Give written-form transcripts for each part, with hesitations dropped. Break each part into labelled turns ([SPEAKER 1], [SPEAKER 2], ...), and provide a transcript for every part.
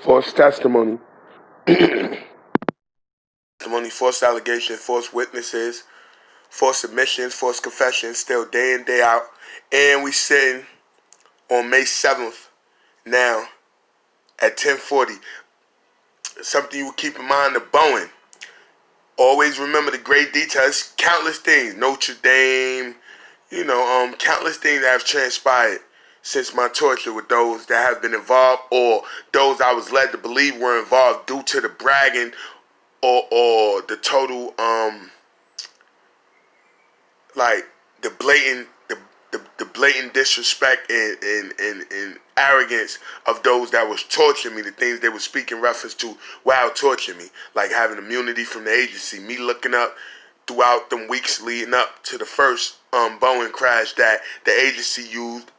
[SPEAKER 1] false testimony, false allegations, false witnesses, false submissions, false confessions, still day in, day out. And we sitting on May 7th now at 10:40. Something you will keep in mind, the Bowen. Always remember the great details, countless things, Notre Dame, countless things that have transpired since my torture with those that have been involved or those I was led to believe were involved due to the bragging or the total like the blatant the blatant disrespect and arrogance of those that was torturing me, the things they were speaking reference to while torturing me, like having immunity from the agency, me looking up throughout them weeks leading up to the first Boeing crash that the agency used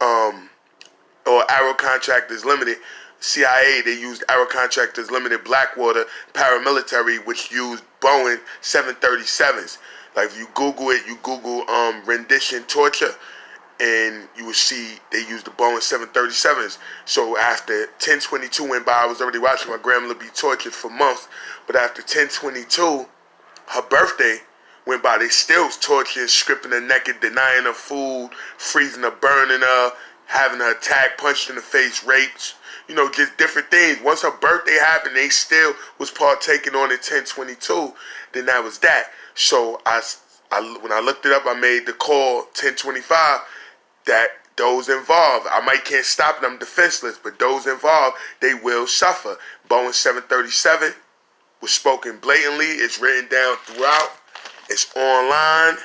[SPEAKER 1] or Arrow Contractors Limited, CIA, they used Arrow Contractors Limited Blackwater paramilitary, which used Boeing 737s. Like if you Google it, you Google rendition torture, and you will see they used the Boeing 737s. So after 1022 went by, I was already watching my grandmother be tortured for months. But after 1022, her birthday went by, they still was torturing, stripping her naked, denying her food, freezing her, burning her, having her attacked, punched in the face, raped, just different things. Once her birthday happened, they still was partaking on it 1022. Then that was that. So when I looked it up, I made the call 1025 that those involved, I might can't stop them defenseless, but those involved, they will suffer. Boeing 737 was spoken blatantly. It's written down throughout. It's online,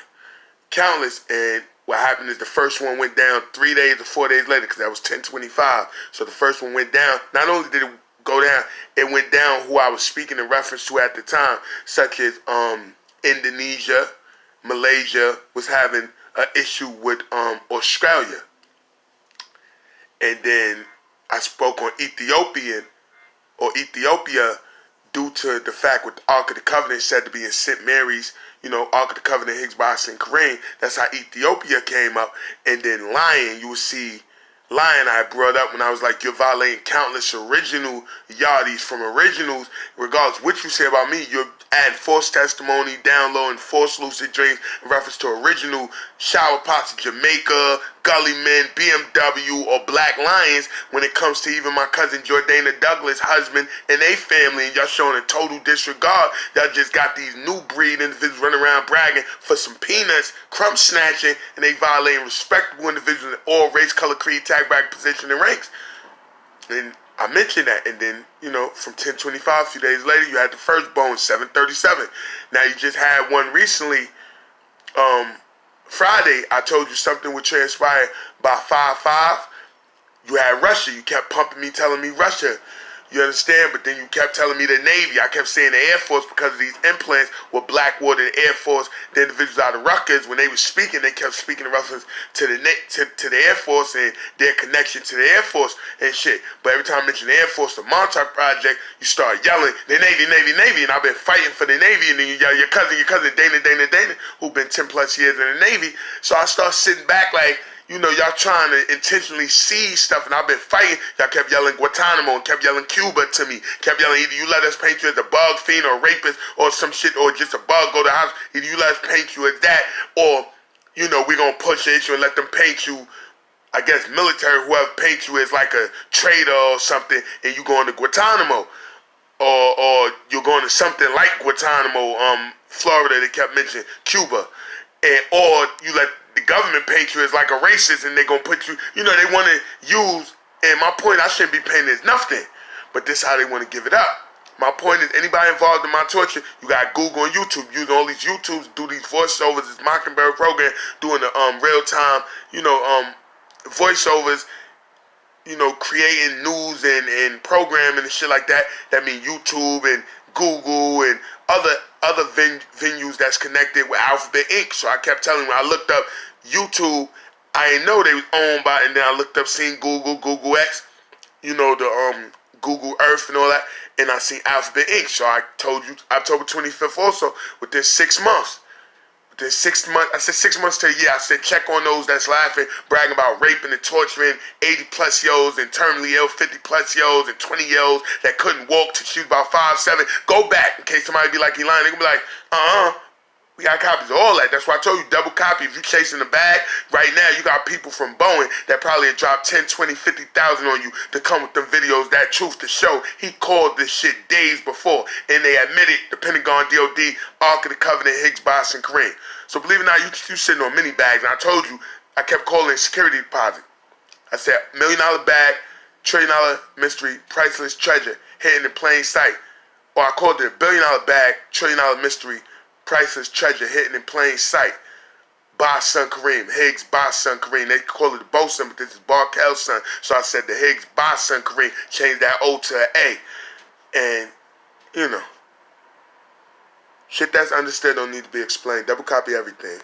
[SPEAKER 1] countless. And what happened is the first one went down 3 days or 4 days later, because that was 1025. So the first one went down. Not only did it go down, it went down who I was speaking in reference to at the time, such as Indonesia, Malaysia was having an issue with Australia. And then I spoke on Ethiopia due to the fact with the Ark of the Covenant said to be in St. Mary's, Ark of the Covenant, Higgs Box, and Kareem. That's how Ethiopia came up. And then Lion, you will see Lion I brought up when I was like, you're violating countless original yardis from originals. Regardless what you say about me, you're adding false testimony, downloading false lucid dreams in reference to original shower pots of Jamaica, Gully Men, BMW, or Black Lions when it comes to even my cousin Jordana Douglas' husband and they family, and y'all showing a total disregard. Y'all just got these new breed individuals running around bragging for some peanuts, crumb snatching, and they violating respectable individuals in all race, color, creed, tag, back, position, and ranks. And I mentioned that, and then, from 1025, a few days later, you had the first Boeing 737. Now, you just had one recently, Friday. I told you something would transpire by 5/5. You had Russia. You kept pumping me, telling me Russia. You understand? But then you kept telling me the Navy. I kept saying the Air Force because of these implants with Blackwater, the Air Force, the individuals out of Rutgers. When they were speaking, they kept speaking in reference to the Air Force and their connection to the Air Force and shit. But every time I mention the Air Force, the Montauk Project, you start yelling, the Navy, Navy, Navy. And I've been fighting for the Navy. And then you yell, your cousin, Dana, who been 10 plus years in the Navy. So I start sitting back like, y'all trying to intentionally see stuff, and I've been fighting. Y'all kept yelling Guantanamo and kept yelling Cuba to me. Kept yelling, either you let us paint you as a bug fiend or a rapist or some shit, or just a bug go to the house. Either you let us paint you as that, or, we're going to push the issue and let them paint you, I guess, military, whoever paint you as like a traitor or something, and you going to Guantanamo. Or you're going to something like Guantanamo, Florida, they kept mentioning, Cuba. Or you let the government paint you as like a racist, and they're going to put you, they want to use, and my point, I shouldn't be painted as nothing, but this is how they want to give it up. My point is, anybody involved in my torture, you got Google and YouTube, using all these YouTubes, do these voiceovers, this Mockingbird program, doing the real-time, voiceovers, creating news and programming and shit like that. That means YouTube and Google and other venues that's connected with Alphabet Inc. So I kept telling when I looked up YouTube, I didn't know they was owned by, and then I looked up, seen Google X, the Google Earth and all that, and I seen Alphabet Inc. So I told you October 25th also, within 6 months. Then 6 months, I said 6 months to a year. I said check on those that's laughing, bragging about raping and torturing 80 plus year-olds and terminally ill 50 plus year-olds and 20 year-olds that couldn't walk till she was about 5'7". Go back in case somebody be like, he lying. They gonna be like, we got copies of all that. That's why I told you, double copy. If you chasing the bag, right now you got people from Boeing that probably had dropped 10, 20, 50,000 on you to come with them videos, that truth to show. He called this shit days before, and they admitted, the Pentagon, DOD, Ark of the Covenant, Higgs, Boss, and Kareem. So believe it or not, you sitting on mini bags, and I told you, I kept calling security deposit. I said, $1 million bag, $1 trillion mystery, priceless treasure, hidden in plain sight. Or I called it $1 billion bag, $1 trillion mystery, priceless treasure hidden in plain sight. Boss son Kareem, Higgs, Boss son Kareem. They call it the Bo son, but this is Barkel's son. So I said the Higgs, Boss son Kareem. Changed that O to an A. And, you know, shit that's understood don't need to be explained. Double copy everything.